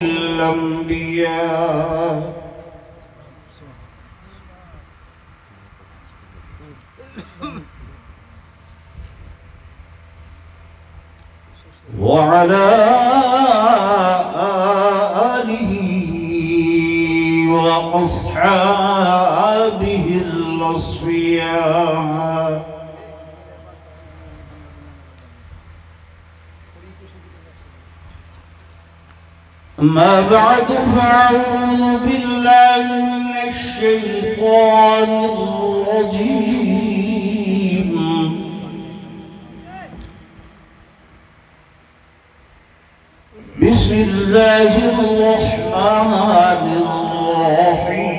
الأنبياء وعلى آله وأصحابه الأصفياء. أما بعد فأعوذ بالله من الشيطان الرجيم. بسم الله الرحمن الرحيم.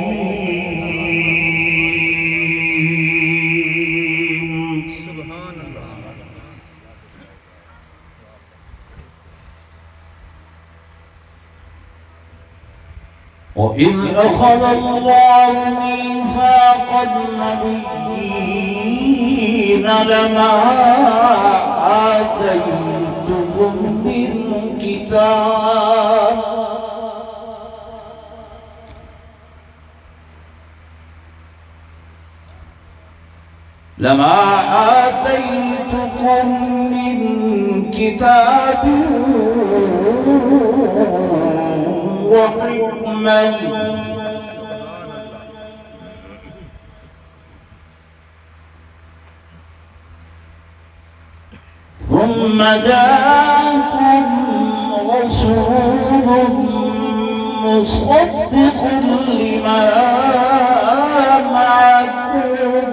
سبحان الله. وإذ أخذ الله ميثاق النبيين لما آتيتكم من كتاب وحكمة ثم جاءكم رسول مصدق لما معكم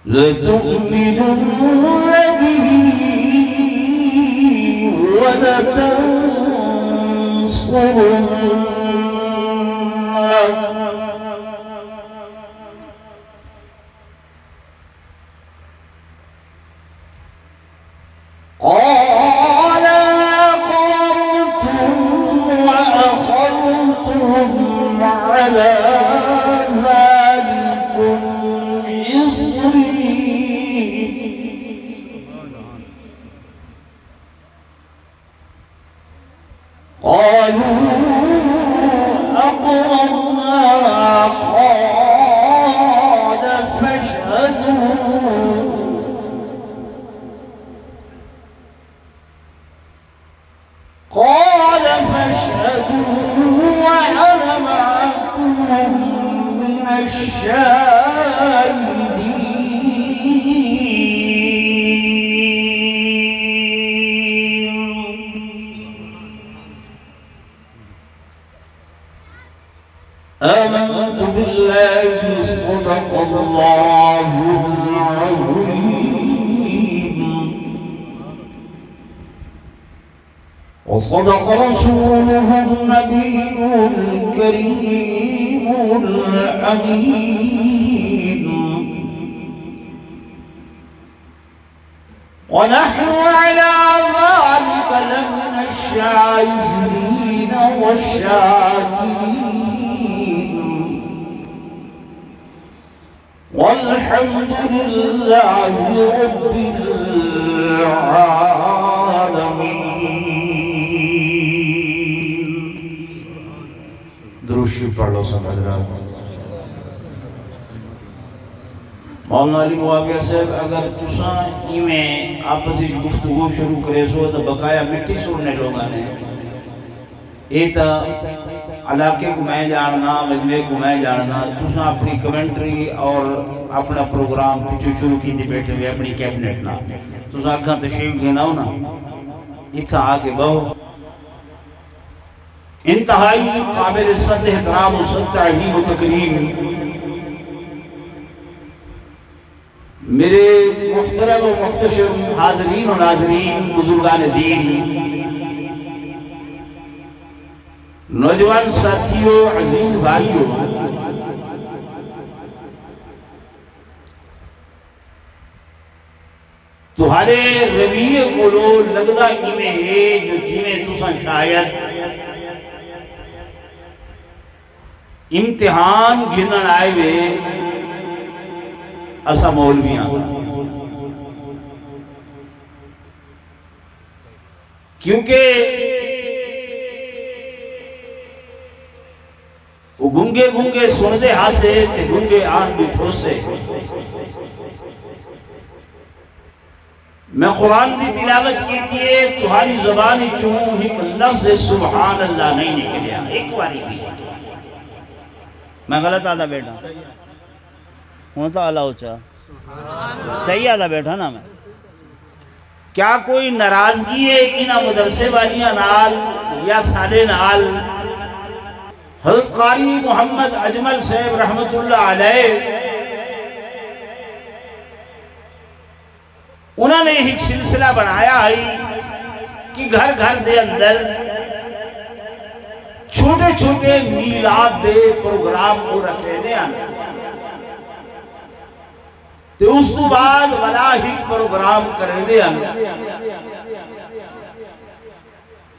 لتؤمنن به ولتنصرنه. قال أقررتم وأخذتم على ذلكم إصري. قالوا أقررنا. قال فاشهدوا. قال فاشهدوا وأنا معكم من الشاهدين. آمنت بالله صدق الله العظيم وصدق رسوله النبي الكريم الأمين. ونحن على ذلك لمن الشاهدين والشاكرين والحمد لله رب العالمين. درود شریف پڑھ لو سب حضرات. مولانا علی معاویہ صاحب اگر تساں ایویں آپسی گفتگو شروع کرے سو تو بقایا مٹی سوڑنے لوگاں نے یہ تا علاقے کو میں جاننا مجمع کو میں جاننا. تساں اپنی کمنٹری اور اپنا پروگرام پیچھے شروع کی دی بیٹھے ہوئے اپنی کیبنٹ نہ تساں اکھاں تشریف گھنا ہو نا اتھا آ کے بہو. انتہائی قابل صد احترام و صد تعظیم و تکریم میرے محترم و محتشم حاضرین و ناظرین بزرگان دین نوجوان ساتھیوں عزیز بھائیوں تمہارے رویے کو لگدا کیویں ہے جو جویں تساں شاید امتحان گھنن آئے وے اسا مولویاں کیونکہ وہ گنگے گنگے سن دے ہاسے تے گنگے آن بھی ٹھوسے. میں قرآن دی تلاوت کی ہے تمہاری زبانی چوں ایک لفظ سبحان اللہ نہیں نکلیا ایک باری بھی. میں غلط آدھا بیٹھا ہوں تو اللہ اچھا صحیح آدھا بیٹھا نا. میں کیا کوئی ناراضگی ہے کہ نہ مدرسے والیاں نال یا سالے نال؟ حضرت قاری محمد اجمل صاحب رحمت اللہ علیہ انہوں نے ایک سلسلہ بنایا ہے کہ گھر گھر دے اندر چھوٹے چھوٹے میلاد دے پروگرام کو رکھے دے آنے تے اس تو بعد ولاحق پروگرام کرے دے آنے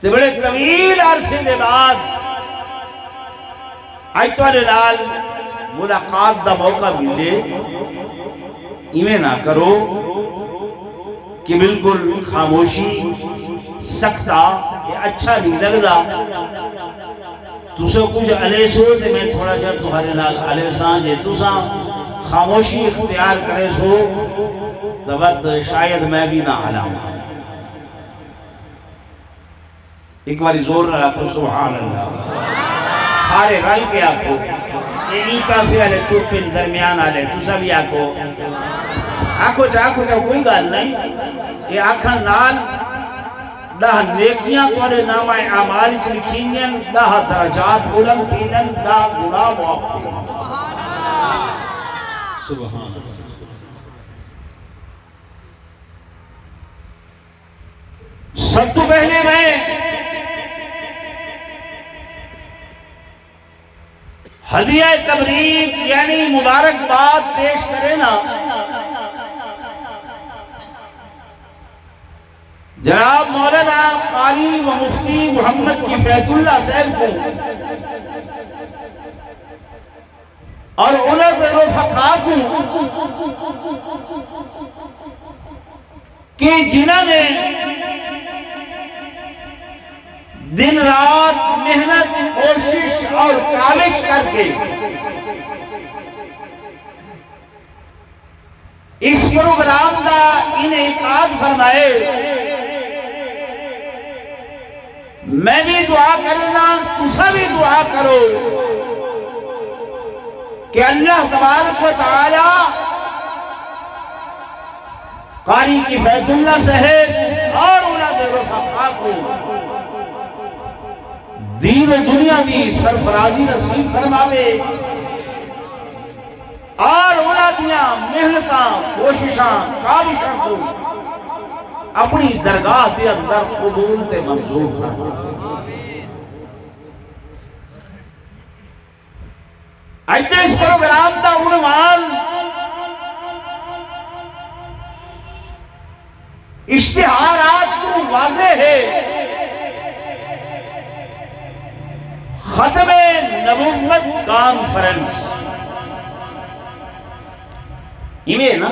تے بڑے طویل عرصے دے بعد آئیتوالے لال ملاقات دا موقع ملے. ایمیں نہ کرو کہ بالکل خاموشی سکتا یہ اچھا نہیں لگدا. تسو کچھ علیہ سو تے میں تھوڑا جب تمہارے نال علیہ سان جے تسا خاموشی اختیار کرے سو تو وقت شاید میں بھی نہ علام. ایک باری زور رہا تو سبحان اللہ سارے رل کے آکو. یہ ایتا سے آلے چوپن درمیان آلے تسا بھی آکو آکو چاہ کوئی گال نہیں. یہ آکھا نال دہ نیکیاں توڑے نامہ اعمال کی لکھینیں دہ درجات بلند تھینیں دہ گناہ معاف تھینیں. سبحان اللہ. سب تو پہلے میں ہدیہ تبریک یعنی مبارکباد پیش کرے نا جناب مولانا قاری و مفتی محمد کفایت اللہ صاحب کو اور انہوں نے رفقا کو کہ جنہوں نے دن رات محنت کوشش اور کالج کر کے اس پروگرام کا انعقاد فرمائے. میں بھی دعا کرنا تسا بھی دعا کرو کہ اللہ تبارک و تعالی قاری کفایت اللہ صاحب اور انہوں نے رفقا کو دین و دنیا دی سرفرازی نصیب فرماوے اور انہاں دیاں محنتاں کوششاں کاوشاں کو اپنی درگاہ دے اندر قبول تے منظور فرماوے. ایتے اس پروگرام دا عنوان اشتہارات تو واضح ہے ختم نبوت کانفرنس. ایمیں نا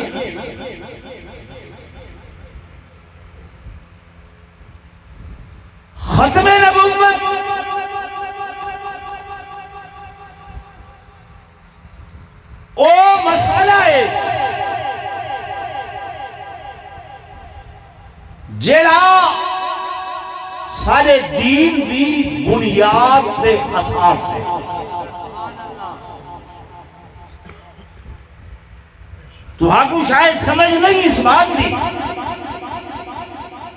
ختم نبوت او مسئلہ ہے جڑا سارے دین بھی بنیاد پہ اساس ہے. تو ہاں کو شاید سمجھ نہیں اس بات دی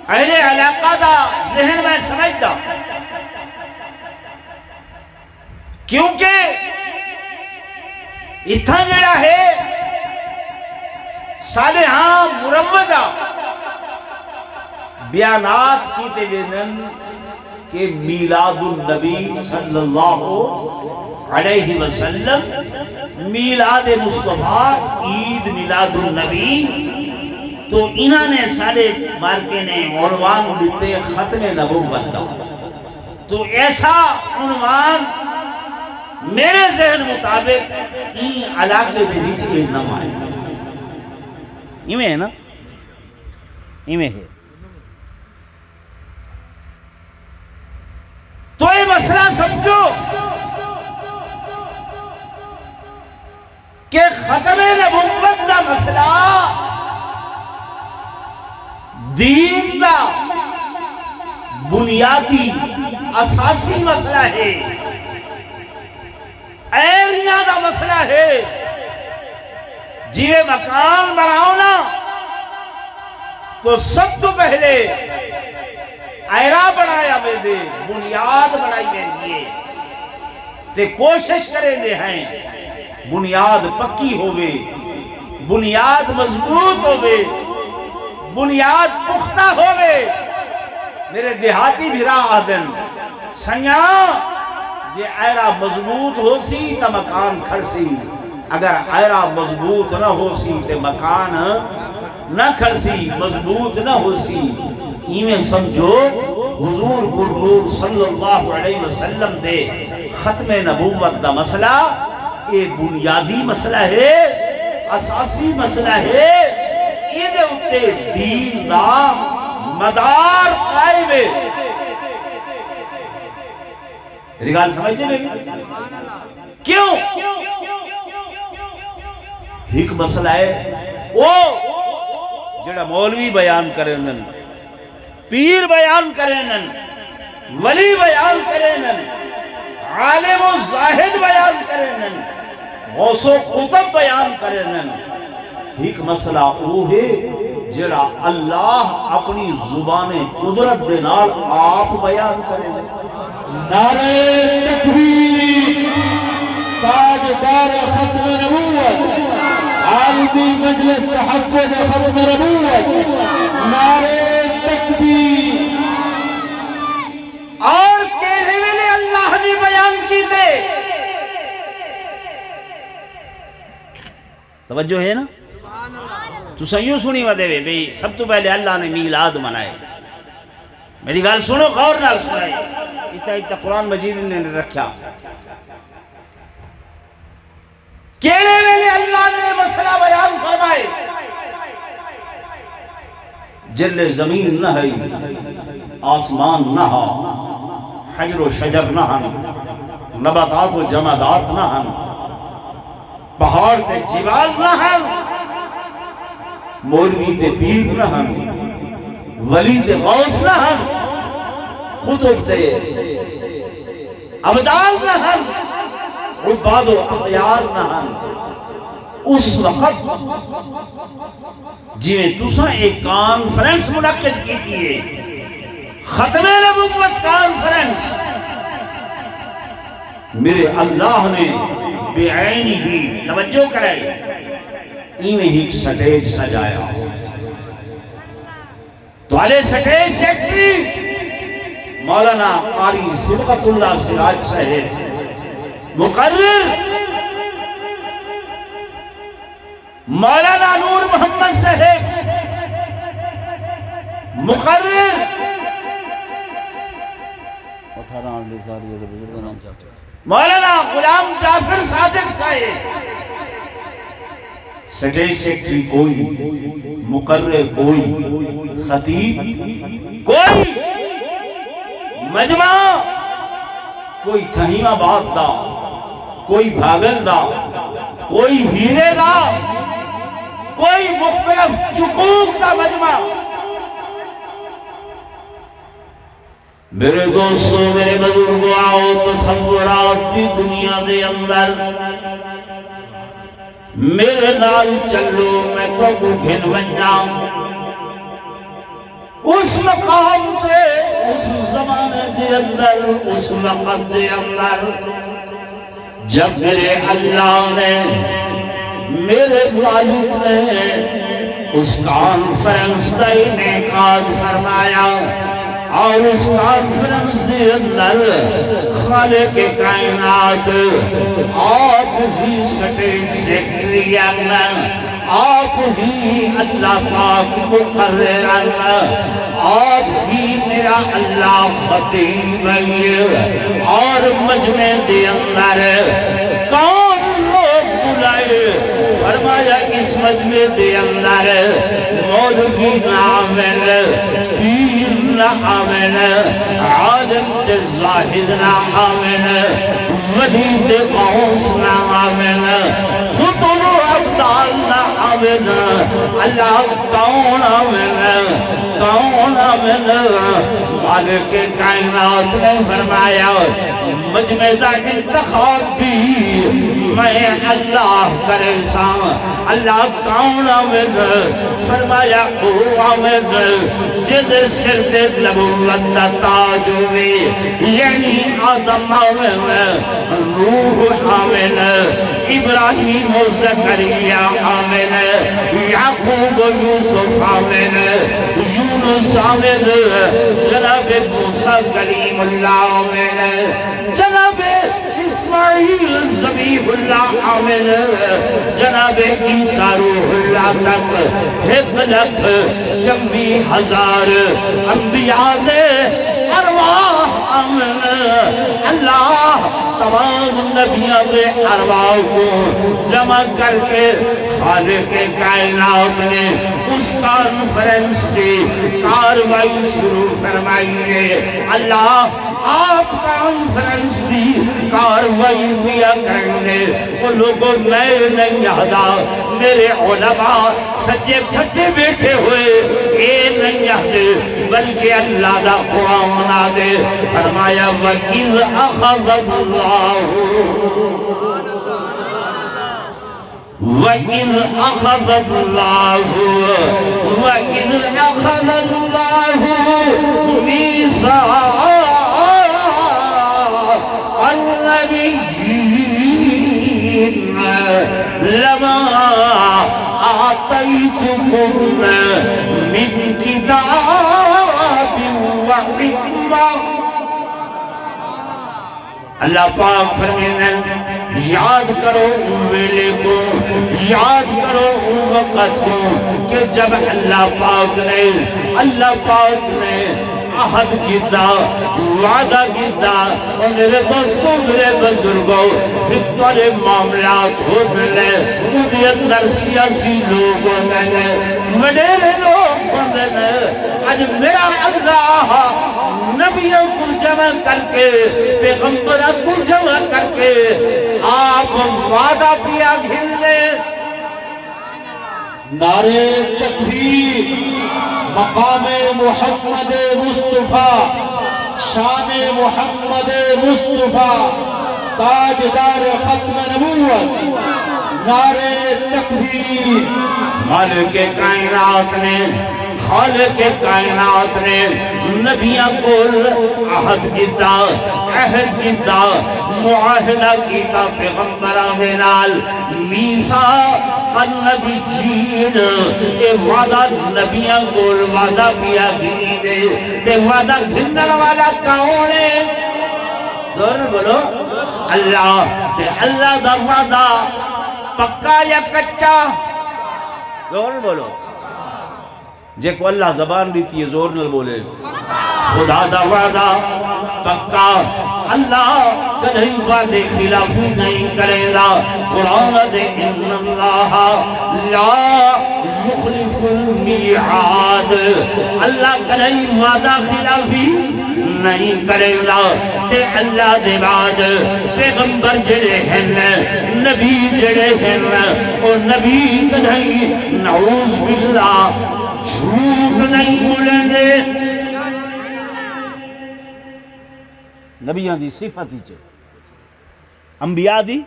اہل علاقہ دا ذہن میں سمجھتا کیونکہ اتھا جڑا ہے صالحاں مروضہ بیانات کیتے جنن کہ میلاد النبی صلی اللہ علیہ وسلم میلاد مصطفیٰ عید میلاد النبی تو انہوں نے سارے مارکے نے عنوان دیتے ختم نبوت دا. تو ایسا عنوان میرے ذہن مطابق این علاقے دے نیچے نہ آئے. ایمیں ہے نا ایمیں ہے سمجھو کہ ختم نبوت دا مسئلہ دین دا بنیادی اساسی مسئلہ ہے، ایریاں دا مسئلہ ہے۔ جیوے مکان بناؤ نا تو سب تو پہلے ایرا بنایا میں دے، بنیاد بنائی میں دیئے تے کوشش کریں دے ہیں بنیاد پکی ہوئے، بنیاد مضبوط ہوئے، بنیاد پختہ ہوئے۔ میرے دیہاتی بھی راہ آدن سنیاں جے ایرا مضبوط ہو سی تا مکان کھڑ سی، اگر ایرا مضبوط نہ ہو سی تے مکان نہ کھڑ سی، مضبوط نہ ہو سی۔ ایمیں سمجھو حضور پرنور صلی اللہ علیہ وسلم دے ختم نبوت دا مسئلہ ایک بنیادی مسئلہ ہے، اساسی مسئلہ ہے۔ یہ دے اتے دین دا مدار قائم ہے۔ رگال سمجھتے میں کیوں؟ ایک مسئلہ ہے وہ جڑا مولوی بیان کرنن، پیر بیان کرنن، ولی بیان کرنن، عالم و زاہد بیان کرنن، غوث و قطب بیان کرنن۔ ایک مسئلہ وہ ہے جڑا اللہ اپنی زبان قدرت دے نال آپ بیان کرنن۔ نعرہ تکبیر، تاجدار ختم نبوت، عالمی مجلس تحفظ ختم نبوت، نعرہ تکبیر۔ اور کہنے والے اللہ نے بیان کی دے، توجہ ہے نا؟ تو سیوں سنی ودے وے بھئی سب تو پہلے اللہ نے میلاد منائے۔ میری گال سنو غور نال سنائے، اتنا قرآن مجید نے رکھا۔ کہنے والے اللہ نے مسئلہ بیان فرمائے، جل زمین نہ ہے، آسمان نہ ہا، حجر و شجر نہ ہن، نباتات و جمادات نہ ہن، پہاڑ تے جبال نہ ہن، مولوی تے پیر نہ ہن، ولی تے غوث نہ ہن، قطب تے ابدال نہ ہن، عباد و اخیار نہ ہن۔ اس وقت جنہیں تساں ایک کانفرنس منعقد کی تھی، ختم نبوت کانفرنس، میرے اللہ نے بے عینی ہی توجہ کرے ایمیں ہی سٹیج سجایا۔ تو علیہ سٹیج سیکٹری مولانا قاری صبغت اللہ سراج صاحب، مقرر مولانا نور محمد صاحب، مقرر مولانا غلام جعفر صادق صاحب، سٹیج سیکٹری کوئی، مقرر کوئی، خطیب کوئی، مجمع کوئی تھنیم آباد دا، کوئی بھاگل دا، کوئی ہیرے دا، کوئی مختلف چکوک دا مجمع۔ میرے دوستو، میرے بزرگو، آؤ تصورات کی دنیا دے اندر میرے نال چلو، میں کو گھن ونجاؤں اس مقام سے، اس زمانے دے اندر، اس وقت دے اندر جب میرے اللہ نے، میرے والد نے اس کانفرنس کا انعقاد فرمایا، اور اس کانفرنس کے اندر خالق کائنات آپ ہی سٹیج سیکٹری آپ ہی اللہ پاک مقرر آپ ہی میرا اللہ خطیب اور مجمع دے اندر کون لوگ بلائے؟ فرمایا اس مجمع دے اندر مولوی نامل، پیر نہ آمین عالم تے زاہد نہ آمین ولی تے غوث نہ آمین خطر و ابدال نہ آمین اللہ کون آمین کون آمین مالک کائنات نے فرمایا مجمع دا انتخاب بھی میں اللہ کرے سام اللہ کون آمین فرمایا او آمین جد سر دے نبوت دا تاج ہوئے یعنی آدم آمین روح آمین ابراہیم و زکریہ آمین یعقوب و یوسف آمین یونس آمین جناب موسیٰ کلیم اللہ آمین جناب اسماعیل ذبیح اللہ آمین جناب عیسیٰ روح اللہ تک ایک لکھ 24,000 انبیاء دے ارواح آمین اللہ تمام نبیوں کے ارواح کو جمع کر کے خالق کائنات نے اس کانفرنس کی کاروائی شروع فرمائیے اللہ آپ کانفرنس کی کاروائی کیا کریں گے وہ لوگوں میں نہیں یادا میرے علماء سچے پھٹے بیٹھے ہوئے یہ نہیں یادے بلکہ اللہ دا قرآن آدے فرمایا وَإِذْ أَخَذَ اللَّهُ وَإِذْ أَخَذَ اللَّهُ وَإِذْ أَخَذَ اللَّهُ مِيثَاقَ النبيين لما آتيتكم من كتاب وحكمة اللہ پاک فرمائیں یاد کرو ویلے کو یاد کرو وقت کو کہ جب اللہ پاک نے عہد کیتا وعدہ کیتا اور میرے دوستوں میرے بزرگوں اتنے معاملات ہو ملے مجھے اندر سیاسی لوگ ہوتے ہیں وڈیرے لوگ ہوتے ہیں آج میرا اللہ نبیوں کو جمع کر کے پیغمبروں کو جمع کر کے آپ وعدہ کیا گھلنے نعرے تکبیر مقام محمد مصطفیٰ شان محمد مصطفیٰ تاجدار ختم نبوت نعرے تکبیر مالک کائنات نے خالق کائنات نے نبیوں کو عہد کیتا عہد کیتا معاہدہ کیتا پیغمبران دے نال میثاق النبیین اے وعدہ نبیوں کو وعدہ کیا گنی دے تے وعدہ گھنن والا کون ہے زور بولو اللہ تے اللہ دا وعدہ پکا یا کچا زور بولو جے کو اللہ زبان دیتی ہے زور نہ بولے خدا دا وعدہ پکا اللہ کدھیں وعدے خلافی نہیں کرے گا قرآن دے ان اللہ لا مخلف المیعاد اللہ کدھیں وعدہ خلافی نہیں کرے گا تے اللہ دے بعد پیغمبر جڑے ہیں نبی جڑے ہیں اور نبی کدھیں نعوذ باللہ جھوٹ نہیں بولیں گے نبیان دی صفت ہی چھے انبیاء دی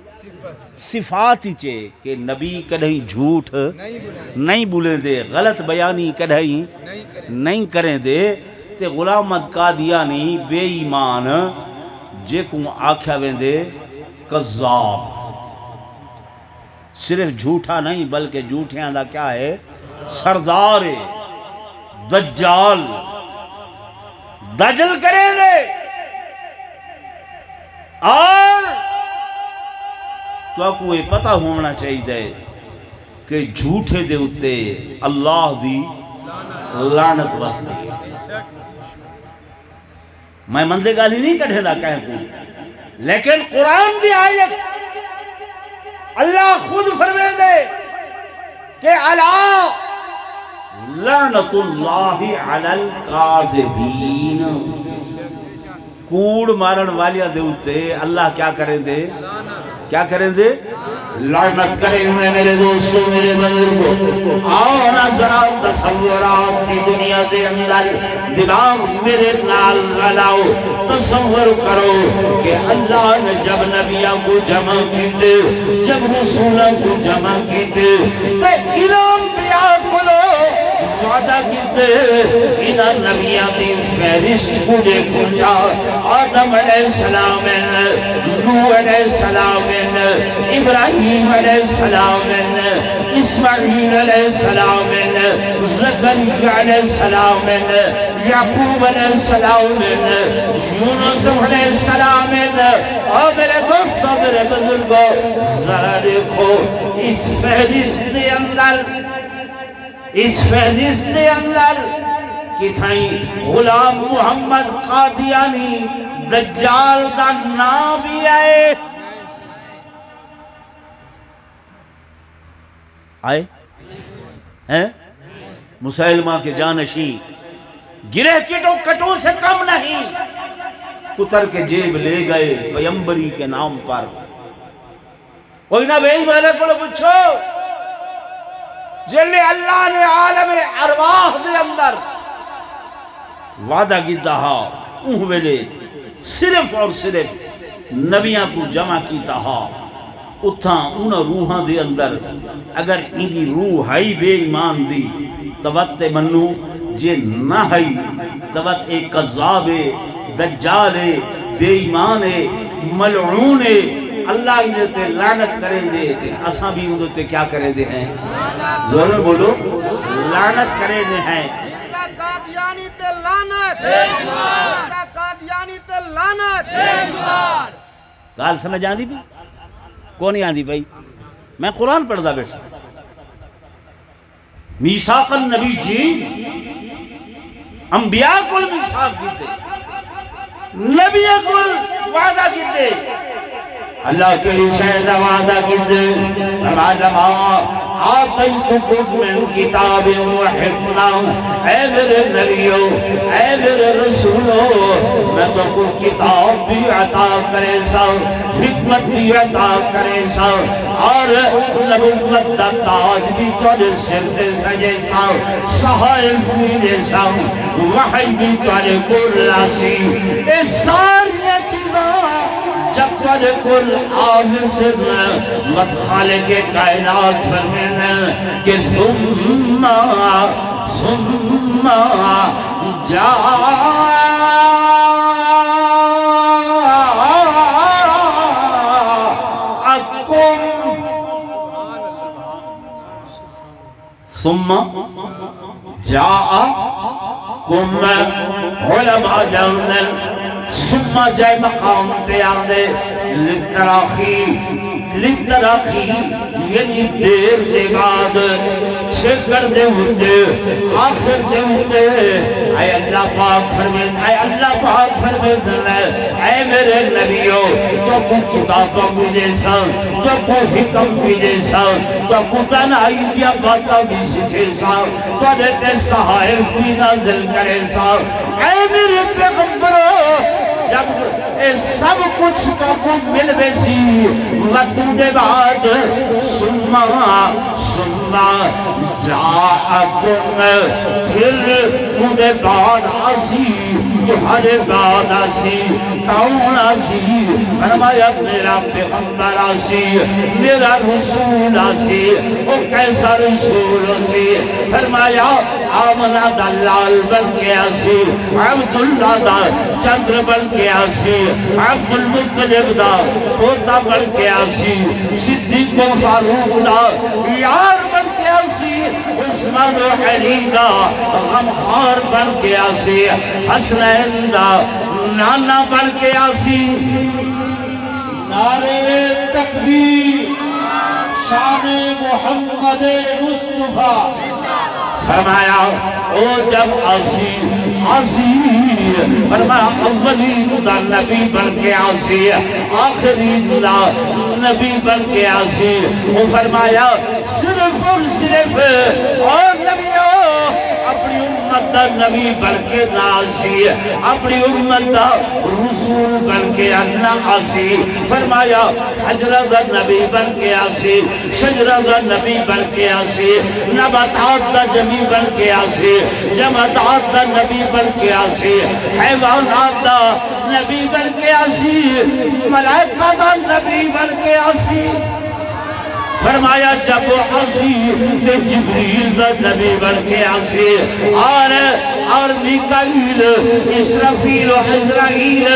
صفات ہی چھے کہ نبی کدھیں جھوٹ نہیں بولیں دے غلط بیانی کدھیں نہیں کریں دے تے غلامت قادیانی بے ایمان جے کو آکھیا ویندے قذاب صرف جھوٹا نہیں بلکہ جھوٹیاں دا کیا ہے سردار دجال دجل کریں دے اور تو آپ کو یہ پتہ ہونا چاہیے کہ جھوٹے دے اتے اللہ دی لعنت بستے میں مندے گالی نہیں کٹھے دا کہیں کو لیکن قرآن دی آیت اللہ خود فرمے دے کہ اللہ لعنت اللہ علی الکاذبین، کوڑ مارن والیاں دے ہوتے اللہ کیا کریں دے؟ کیا کریں دے؟ لعنت کریں ہوئے میرے دوستو میرے بزرگو۔ آؤ نا ذرا تصورات کی دنیا دے اندر دماغ میرے نال رلاؤ، تصور کرو کہ اللہ نے جب نبیوں کو جمع کیتے، جب رسولوں کو جمع کیتے، تو انبیاء کو وعدہ کیتے انہاں نبیاں دی فہرست مجھے کھنجا، آدم علیہ السلام، نوح علیہ السلام، ابراہیم علیہ السلام، اسماعیل علیہ السلام، زکریا علیہ السلام، یعقوب علیہ السلام، یونس علیہ السلام۔ اور میرے دوستوں میرے بزرگوں ذرا دیکھو اس فہرست دے اندر، اس فہرست دے اندر کتھائیں غلام محمد قادیانی دجال کا نام بھی آئے ہیں؟ مسلمہ کے جانشین گرہ کٹو کٹو سے کم نہیں، کتر کے جیب لے گئے پیمبری کے نام پر۔ کوئی نہ بھئی میرے کو پوچھو جلے اللہ نے عالم ارواح دے اندر وعدہ کی دہا اوہ ویلے صرف اور صرف نبیاں کو جمع کی تہا، اتھاں انہاں روحاں دے اندر اگر ایدی روح ہائی بے ایمان دی توت منو، جے نہ ہائی توت ایک قذاب دجال بے ایمان ملعون، اللہ انہیں تے لعنت کریں دے تے اساں بھی انہیں تے کیا کریں دے ہیں؟ ضرور بولو لعنت کریں دے ہیں۔ قادیانی تے لعنت، قادیانی تے لعنت۔ گال سمجھ آن دی بھی؟ کون آن دی بھائی؟ میں قرآن پڑھ دا بیٹھا۔ میثاق النبی جی انبیاء کو میثاق کیتے، نبیوں کو وعدہ کیتے، اللہ کے شہدہ وعدہ کیتے، فرمایا آتیتکم من کتاب و حکمہ، اے میرے نبیوں اے میرے رسولوں میں تو کو کتاب بھی عطا کرے سا، حکمت بھی عطا کرے سا، اور نبوت دا تاج بھی تجھے سر دے سجے سا، صحائف بھی دے سا، وحی بھی تجھے کلا سی، اس ساری چیزاں جب تجھے کل آگے سے مت خالق کائنات فرمینا کہ ثم جاءکم علماء جانن، ثم جائے مقام تیار دے لتراخی یعنی دیر دے بعد چھکر دے ہوتے آخر دے ہوتے، اے اللہ پاک فرمین، اے اللہ پاک فرمین، اے میرے نبیوں تو کو کتابوں بھی جیسا، تو کو حکم بھی جیسا، تو کو تنہائی دیا باتہ بھی سکھے سا، تو دیتے صحائف بھی نازل کرے سا، اے میرے پیغمبروں جب اے سب کچھ تو کو مل بیسی وقت دے بعد سنما جاءکم، پھر مجھے بعد آسی تمہارے بعد آسی کون آسی؟ فرمایا میرا پیغمبر آسی، میرا رسول آسی، وہ کیسا رسول آسی؟ فرمایا آمنہ دا لال بن کے آسی، عبداللہ دا چندر بن کے آسی، عبد المطلب دا پوتا بن کے آسی، صدیق و فاروق دا یار بن کے آسی، عثمان و علی دا غمخار بن کے آسی، حسنین دا نانا بن کے آسی۔ نعرے تکبیر، شان محمد مصطفیٰ۔ فرمایا او جب آسی فرمایا اولی دا نبی بن کے آسی، آخری دا نبی بن کے آسی، وہ فرمایا صرف اور صرف اور نبیوں دا نبی بن کے ناسی اپنی امت دا رسول بن کے انا آسی فرمایا حجرہ دا نبی بن کے آسی شجرہ دا نبی بن کے آسی نباتات دا جمی بن کے آسی جمعات دا نبی بن کے آسی حیوانات دا نبی بن کے آسی ملائکہ دا نبی بن کے آسی فرمایا جب وہ آسی تو جبریل دا نبی بن کے آسی اور میکائیل اسرافیل و عزرائیل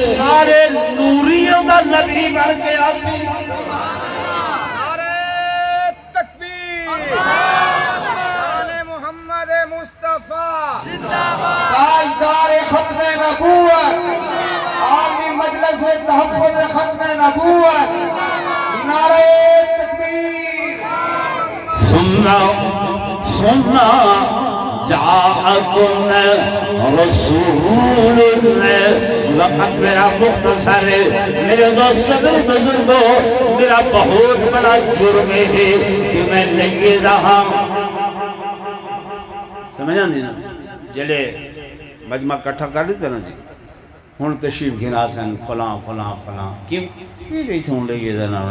سارے نوریوں دا نبی بن کے آسی نعرہ تکبیر شان محمد مصطفیٰ تاجدار ختم نبوت عامی مجلس تحفظ ختم نبوت نعرہ تکبیر سننا جاءکم رسول وقت میرا مختصر ہے میرے دوستوں بزرگوں میرا بہت بڑا جرم ہے کہ میں نہیں رہا سمجھا نہیں نا جلے مجمع کٹھا کر لیتے نا جی ہون تشریف گھنا سن فلاں فلاں فلاں کیوں یہ گئی تھون لگے دینا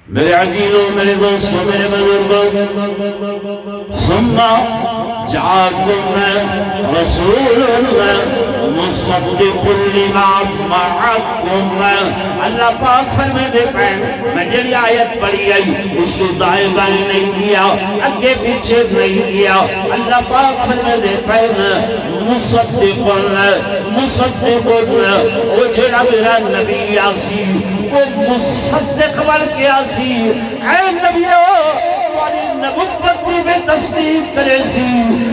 میرے عزیزوں میرے دوستوں میرے بزرگوں ثم جاءکم رسول مصدق لما معکم اللہ پاک فرماتے ہیں میں جڑی آیت پڑھی آئی اس کو دائیں بائیں نہیں کیا آگے پیچھے نہیں کیا اللہ پاک فرماتے ہیں مصدق وہ جڑا میرا نبی آسی وہ مصدق بن کے آسی اے نبیو تاری نبوت بھی تصدیق کرے سی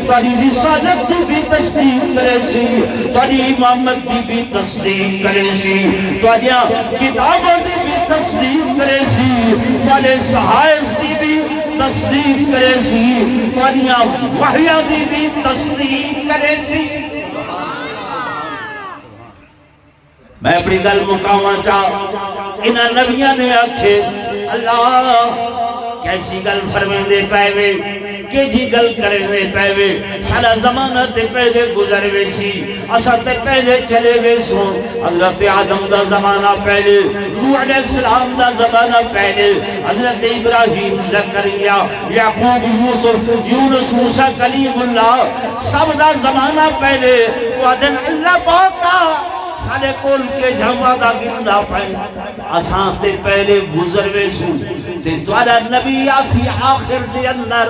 تاری رسالت بھی تصدیق کرے سی تاری امامت بھی تصدیق کرے سی تاری کتابت بھی تصدیق کرے سی تاری صحائف بھی تصدیق کرے سی تاری وحیات بھی تصدیق کرے سی میں اپنی گل مقامہ چاہ انہاں نبیاں نے آکھے اللہ کیسی گل فرمیندے پائے کہ جی گل کرنے پائے سارا زمانہ تے پہلے گزر وے سی اسا تے پہلے چلے وے سو حضرت آدم دا زمانہ پہلے نوح علیہ السلام دا زمانہ پہلے حضرت ابراہیم زکریا یعقوب یوسف یونس موسیٰ کلیم اللہ سب دا زمانہ پہلے وعدن اللہ پاکا سارے کول کے جھما دا گرنا پائے اساں تے پہلے گزر وے سو تے دوارا نبی آسی آخر دے اندر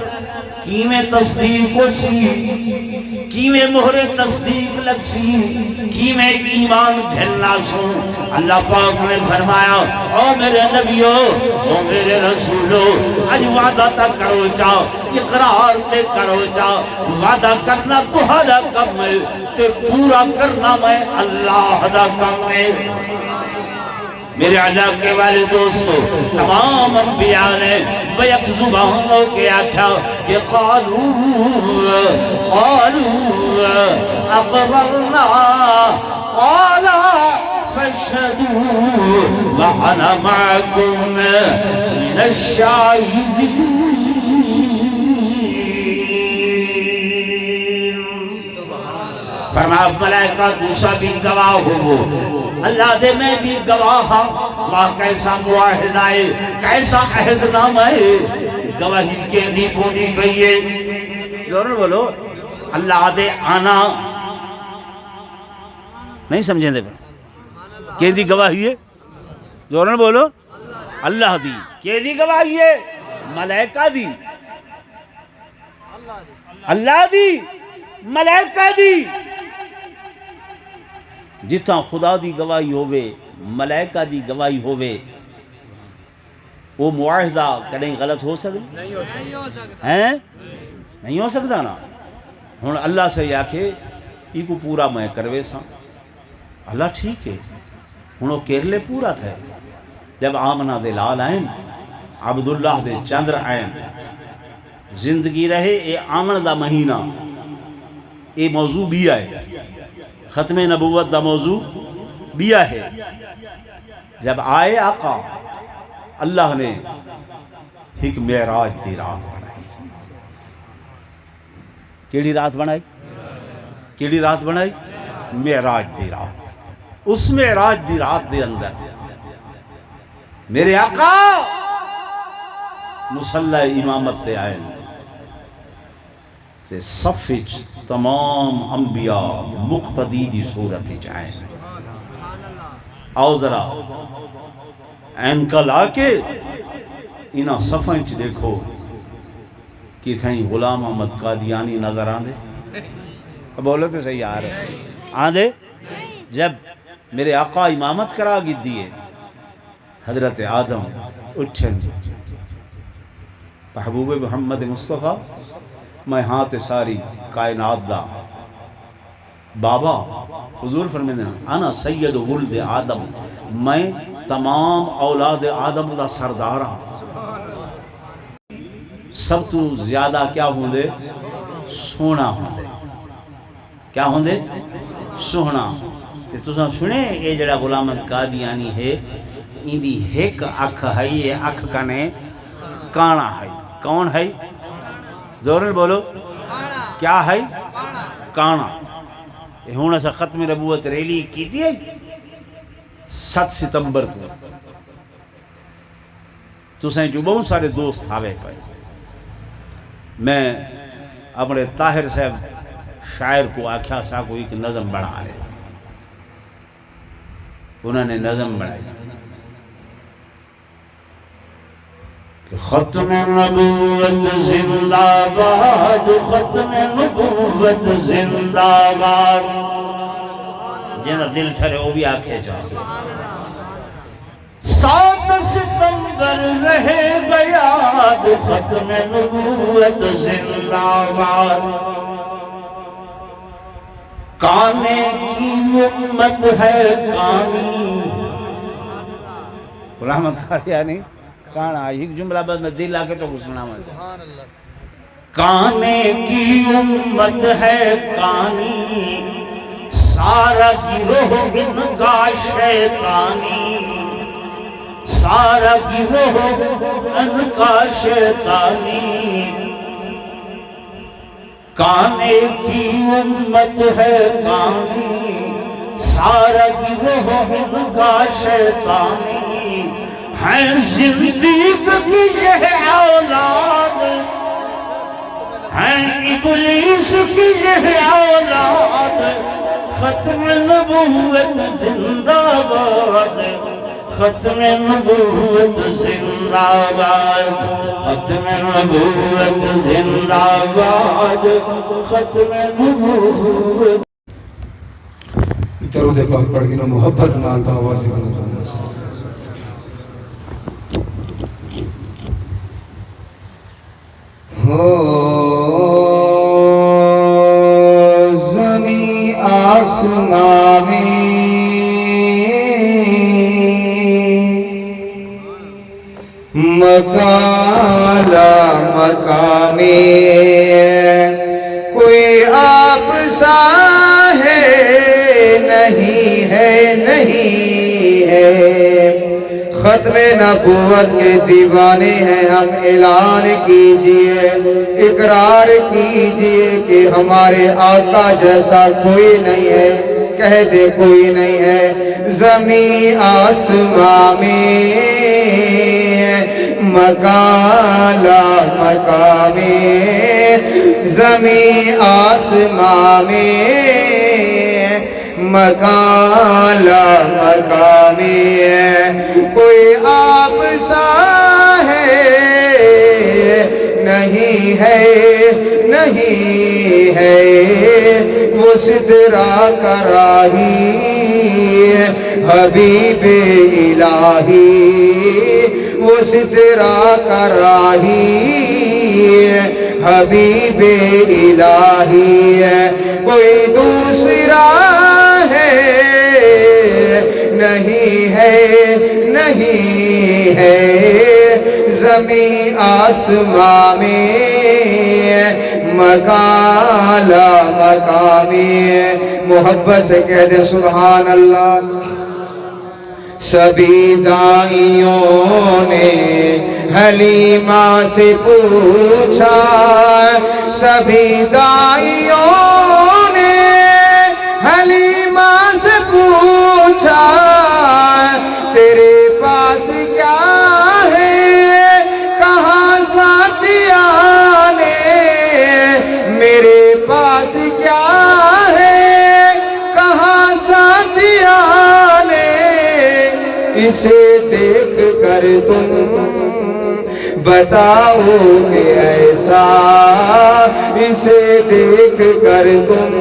کیویں تصدیق کو سی کیویں مہر تصدیق لگ سی کیویں ایمان گھلنا سو اللہ پاک نے فرمایا او میرے نبیو او میرے رسولو آج وعدہ تا کرو جا اقرار تے کرو جا وعدہ کرنا تمہارا کم ہے تے پورا کرنا میں اللہ دا کم ہے میرے علاقے والے دوستو تمام انبیاء نے بیک زبانوں کے آکھا کہ قالوا اقررنا قالا فاشهدوا وانا معكم من الشاهدين فرمایا ملائکہ دوسرا بھی گواہ ہو اللہ دے میں بھی گواہ ہوں واہ کیسا معاہدہ ہے کیسا عہد نام ہے گواہی کے دی پوری گئی ہے ضرور بولو اللہ دے آنا نہیں سمجھیں دے کہ دی گواہی ہے ضرور بولو اللہ دی کہ دی گواہی ہے ملائکہ دی اللہ دی ملائکہ دی جتنا خدا دی گواہی ہوئے ملائکہ دی گواہی ہوئے وہ معاہدہ کہیں غلط ہو سکتا ہے نہیں ہو سکتا نا ہون اللہ سے آکھے یہ کو پورا میں کروے سا اللہ ٹھیک ہے ہونوں کیرلے پورا تھا جب آمنہ دے لال آئیں عبداللہ دے چندر آئیں زندگی رہے اے آمن دا مہینہ اے موضوع بھی آئے ختم نبوت دا موضوع بھی ہے جب آئے آقا اللہ نے ایک معراج دی رات بنائی. کیڑی رات بنائی؟ کیڑی رات بنائی؟ معراج دی رات. اس معراج دی رات دے اندر میرے آقا مصلی امامت تے آئے تے صف وچ تمام انبیاء مقتدی دی صورت وچ آئے. آؤ ذرا اینکل آ کے انہاں صفاں وچ دیکھو کہ تھیں غلام احمد قادیانی نظر آندے. بولو تو صحیح آ رہے آندے. جب میرے آقا امامت کرا گی دیئے حضرت آدم اٹھن محبوب محمد مصطفیٰ میں ہاتھ ساری کائنات دا بابا حضور فرمیندے انا سید ولد آدم میں تمام اولاد آدم دا سردار ہاں. سب تو زیادہ کیا ہوں دے؟ سونا ہوں دے. کیا ہوں دے؟ سونا. تو سنے یہ جڑا غلام قادیانی ہے ان دی ایک اکھ ہے. یہ اکھ کنے کانا ہے. کون ہے؟ زورن بولو. کیا ہے؟ کانا. یہ ہونا سا ختم نبوت ریلی کی تھی 7 ستمبر کو. تو سائیں جو بہت سارے دوست آوے پائے. میں اپنے طاہر صاحب شاعر کو آکھیا سا کوئی ایک نظم بڑھا رہے. انہوں نے نظم بڑھائی کہ ختم نبوت زندہ باد، ختم نبوت زندہ باد. جنہا دل ٹھرے وہ بھی آنکھیں جاؤ. 7 ستمبر رہے بیاد، ختم نبوت زندہ باد. کانے کی امت ہے کانی. رحمت قادیانی کانا ایک جملہ بس میں دل آکے تو سنا مجھے. کانے کی امت ہے کانی، سارا گروہ ان کا شیطانی. سارا گروہ ان کا شیطانی. کانے کی امت ہے کانی، سارا گروہ ان کا شیطانی. ہے زندیق کی یہ اولاد، ہے ابلیس کی یہ اولاد. ختم نبوت زندہ باد، ختم نبوت زندہ باد. ختم نبوت زندہ باد، ختم نبوت. درود پاک پڑھ کے محبت نال آواز بلند. زمین آسمان میں مکالا مکانے کوئی آپ سا ہے نہیں ہے نہیں ہے. ختم نبوت کے دیوانے ہیں ہم. اعلان کیجئے، اقرار کیجئے کہ ہمارے آقا جیسا کوئی نہیں ہے. کہہ دے کوئی نہیں ہے. زمین آسمان میں مکالا مکانے، زمین آسمان میں مکالا مکانے کوئی آپ سا ہے نہیں ہے نہیں ہے. وہ سدرا کراہی حبیب الہی، وہ سدرا کراہی حبیب الہی. کوئی دوسرا ہے نہیں ہے نہیں ہے. زمین آسمان میں مکالا مکانے. محبت سے کہہ دے سبحان اللہ. سبھی دائیوں نے حلیمہ سے پوچھا، سبھی دائیوں نے حلیمہ سے پوچھا، تیرے پاس کیا ہے کہاں ساتھیان نے، میرے پاس کیا ہے کہاں ساتھیان نے، اسے دیکھ کر تم بتاؤ کہ ایسا، اسے دیکھ کر تم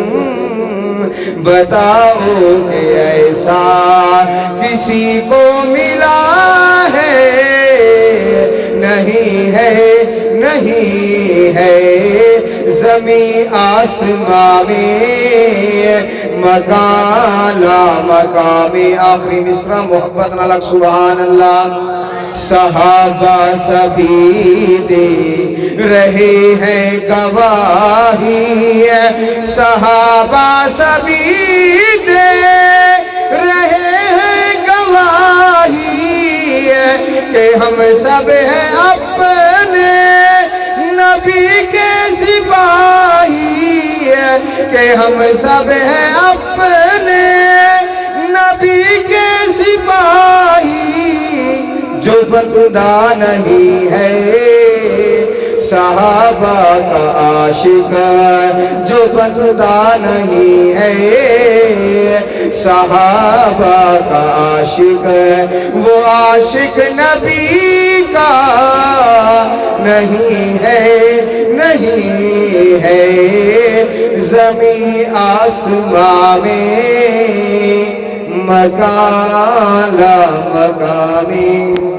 بتاؤ کہ ایسا کسی کو ملا ہے، نہیں ہے نہیں ہے زمین آسمان میں مکان لا مقام۔ آخری مصرع محبت نہ لگ سبحان اللہ۔ صحابہ سبھی دے رہے ہیں گواہی، صحابہ سبھی دے رہے ہیں گواہی کہ ہم سب ہیں اپنے نبی کے سپاہی، کہ ہم سب ہیں اپنے نبی کے سپاہی، جو بندہ نہیں ہے صحابہ کا عاشق، جو بندہ نہیں ہے صحابہ کا عاشق، وہ عاشق نبی کا نہیں ہے نہیں ہے زمین آسمان میں مکان لا مقام۔